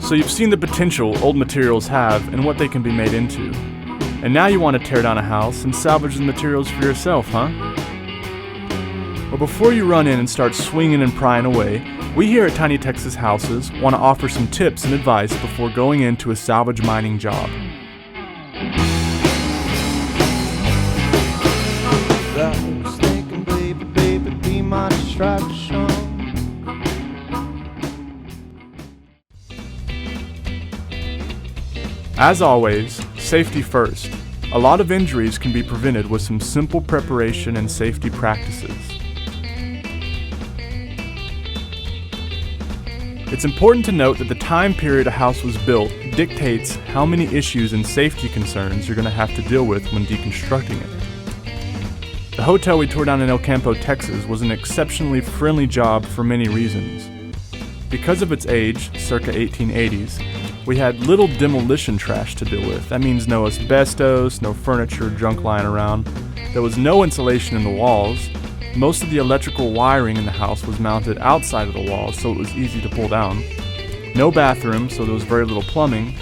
So you've seen the potential old materials have and what they can be made into. And now you want to tear down a house and salvage the materials for yourself, huh? Well, before you run in and start swinging and prying away, we here at Tiny Texas Houses want to offer some tips and advice before going into a salvage mining job. I was thinking, baby, baby, be my distraction. As always, safety first. A lot of injuries can be prevented with some simple preparation and safety practices. It's important to note that the time period a house was built dictates how many issues and safety concerns you're going to have to deal with when deconstructing it. The hotel we tore down in El Campo, Texas was an exceptionally friendly job for many reasons. Because of its age, circa 1880s, we had little demolition trash to deal with. That means no asbestos, no furniture, junk lying around. There was no insulation in the walls. Most of the electrical wiring in the house was mounted outside of the walls, so it was easy to pull down. No bathroom, so there was very little plumbing.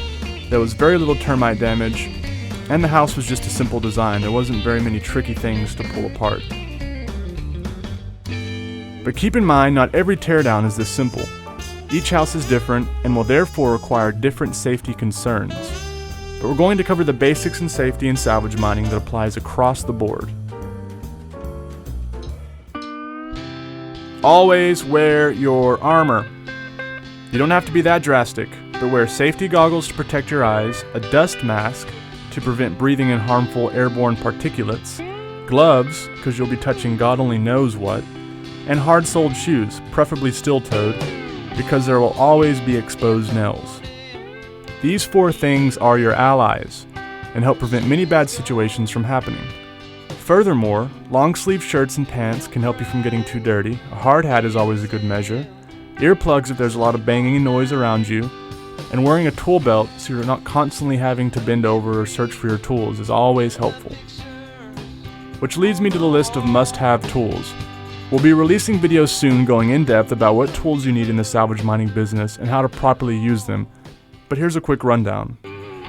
There was very little termite damage, and the house was just a simple design. There wasn't very many tricky things to pull apart. But keep in mind, not every teardown is this simple. Each house is different and will therefore require different safety concerns. But we're going to cover the basics in safety and salvage mining that applies across the board. Always wear your armor. You don't have to be that drastic, but wear safety goggles to protect your eyes, a dust mask to prevent breathing in harmful airborne particulates, gloves because you'll be touching God only knows what, and hard-soled shoes, preferably steel-toed, because there will always be exposed nails. These 4 things are your allies and help prevent many bad situations from happening. Furthermore, long-sleeve shirts and pants can help you from getting too dirty. A hard hat is always a good measure. Earplugs if there's a lot of banging and noise around you. And wearing a tool belt so you're not constantly having to bend over or search for your tools is always helpful. Which leads me to the list of must-have tools. We'll be releasing videos soon going in depth about what tools you need in the salvage mining business and how to properly use them. But here's a quick rundown.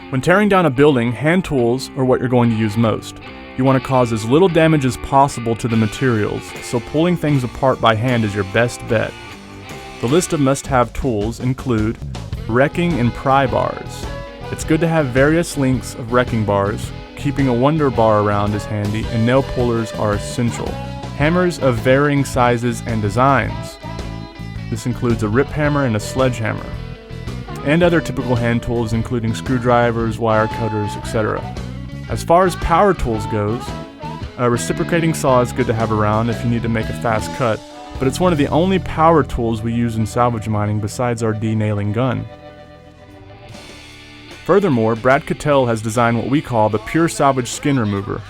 When tearing down a building, hand tools are what you're going to use most. You want to cause as little damage as possible to the materials, so pulling things apart by hand is your best bet. The list of must-have tools include wrecking and pry bars. It's good to have various lengths of wrecking bars. Keeping a wonder bar around is handy, and nail pullers are essential. Hammers of varying sizes and designs. This includes a rip hammer and a sledgehammer. And other typical hand tools including screwdrivers, wire cutters, etc. As far as power tools goes, a reciprocating saw is good to have around if you need to make a fast cut, but it's one of the only power tools we use in salvage mining besides our denailing gun. Furthermore, Brad Cattell has designed what we call the Pure Salvage Skin Remover.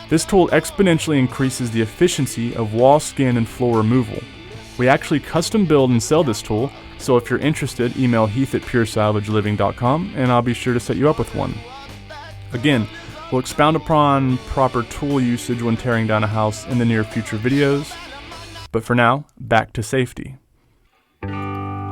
This tool exponentially increases the efficiency of wall, skin, and floor removal. We actually custom build and sell this tool, so if you're interested, email heath@puresalvageliving.com and I'll be sure to set you up with one. Again, we'll expound upon proper tool usage when tearing down a house in the near future videos. But for now, back to safety.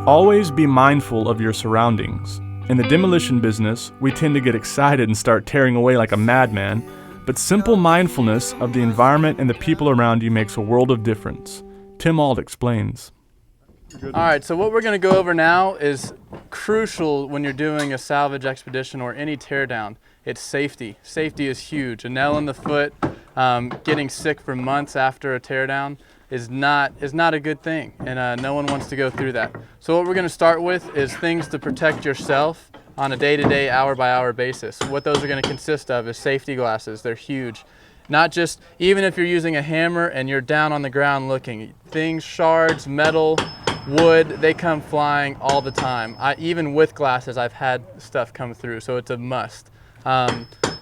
Always be mindful of your surroundings. In the demolition business, we tend to get excited and start tearing away like a madman, but simple mindfulness of the environment and the people around you makes a world of difference. Tim Auld explains. All right, so what we're going to go over now is crucial when you're doing a salvage expedition or any teardown. It's safety. Safety is huge. A nail in the foot, getting sick for months after a teardown is not a good thing, and no one wants to go through that. So what we're going to start with is things to protect yourself on a day-to-day, hour-by-hour basis. What those are going to consist of is safety glasses. They're huge. Not just, even if you're using a hammer and you're down on the ground looking, things, shards, metal, wood, they come flying all the time. Even with glasses, I've had stuff come through, so it's a must.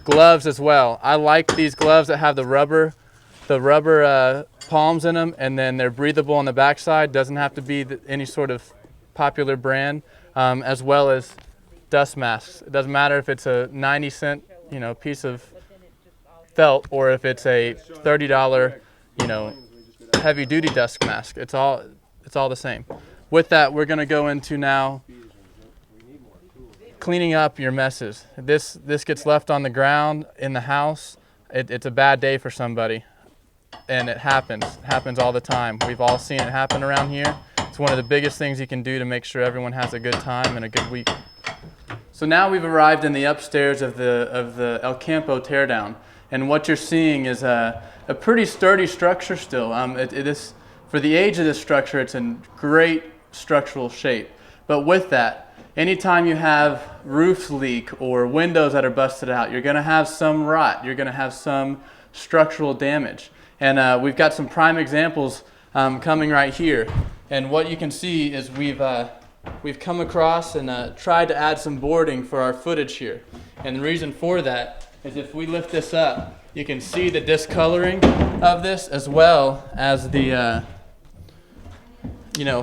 Gloves as well. I like these gloves that have the rubber palms in them, and then they're breathable on the backside. Doesn't have to be any sort of popular brand, as well as dust masks. It doesn't matter if it's a 90-cent, piece of felt or if it's a $30, heavy-duty dust mask. It's all the same. With that, we're going to go into now cleaning up your messes. This gets left on the ground in the house. It's a bad day for somebody, and it happens all the time. We've all seen it happen around here. It's one of the biggest things you can do to make sure everyone has a good time and a good week. So now we've arrived in the upstairs of the El Campo teardown, and what you're seeing is a pretty sturdy structure still. It is, for the age of this structure, it's in great structural shape. But with that, anytime you have roofs leak or windows that are busted out, you're going to have some rot. You're going to have some structural damage. And we've got some prime examples coming right here. And what you can see is we've come across and tried to add some boarding for our footage here. And the reason for that is if we lift this up, you can see the discoloring of this as well as the,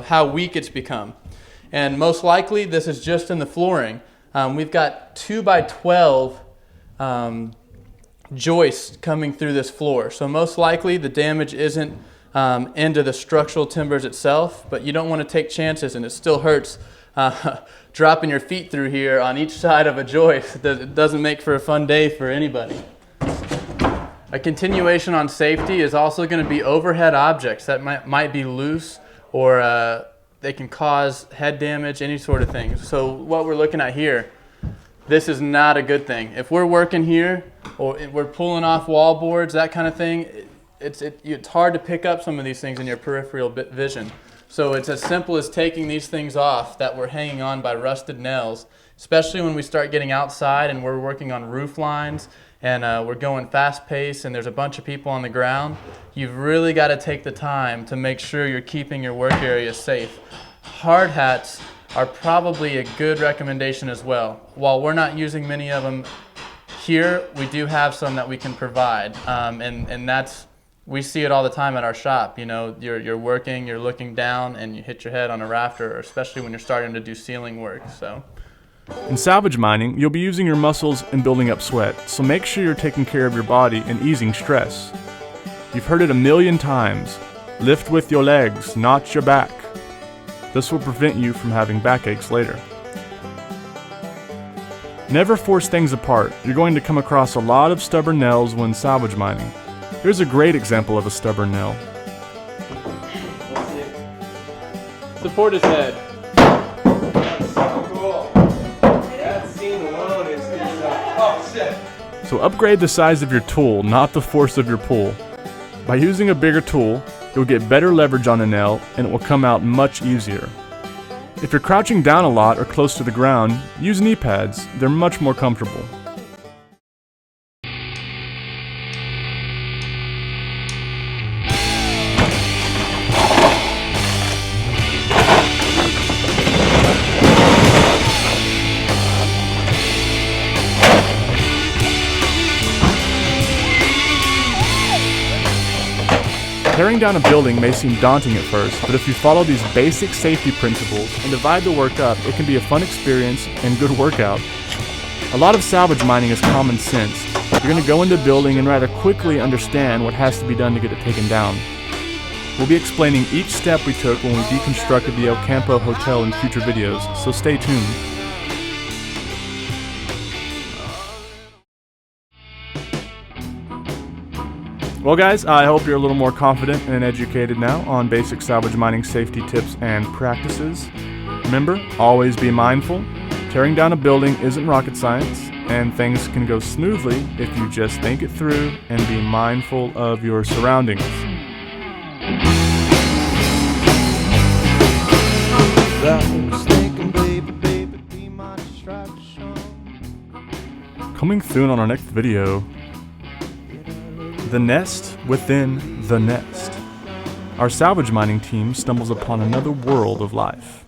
how weak it's become. And most likely this is just in the flooring. We've got 2x12 joists coming through this floor. So most likely the damage isn't into the structural timbers itself, but you don't want to take chances, and it still hurts dropping your feet through here on each side of a joist. It doesn't make for a fun day for anybody. A continuation on safety is also going to be overhead objects that might be loose, or they can cause head damage, any sort of thing. So what we're looking at here, this is not a good thing. If we're working here or we're pulling off wall boards, that kind of thing, it's hard to pick up some of these things in your peripheral vision. So it's as simple as taking these things off that we're hanging on by rusted nails, especially when we start getting outside and we're working on roof lines and we're going fast paced and there's a bunch of people on the ground. You've really got to take the time to make sure you're keeping your work area safe. Hard hats are probably a good recommendation as well. While we're not using many of them here, we do have some that we can provide, and that's, we see it all the time at our shop. You're working, you're looking down, and you hit your head on a rafter, especially when you're starting to do ceiling work. So, In salvage mining, you'll be using your muscles and building up sweat, so make sure you're taking care of your body and easing stress. You've heard it a million times: lift with your legs, not your back. This will prevent you from having backaches later. Never force things apart. You're going to come across a lot of stubborn nails when salvage mining. Here's a great example of a stubborn nail. support his head. That's so cool. That scene alone is oh shit. So upgrade the size of your tool, not the force of your pull. By using a bigger tool, you'll get better leverage on the nail and it will come out much easier. If you're crouching down a lot or close to the ground, use knee pads. They're much more comfortable. Tearing down a building may seem daunting at first, but if you follow these basic safety principles and divide the work up, it can be a fun experience and good workout. A lot of salvage mining is common sense. You're going to go into a building and rather quickly understand what has to be done to get it taken down. We'll be explaining each step we took when we deconstructed the El Campo Hotel in future videos, so stay tuned. Well guys, I hope you're a little more confident and educated now on basic salvage mining safety tips and practices. Remember, always be mindful. Tearing down a building isn't rocket science, and things can go smoothly if you just think it through and be mindful of your surroundings. Coming soon on our next video, the nest within the nest. Our salvage mining team stumbles upon another world of life.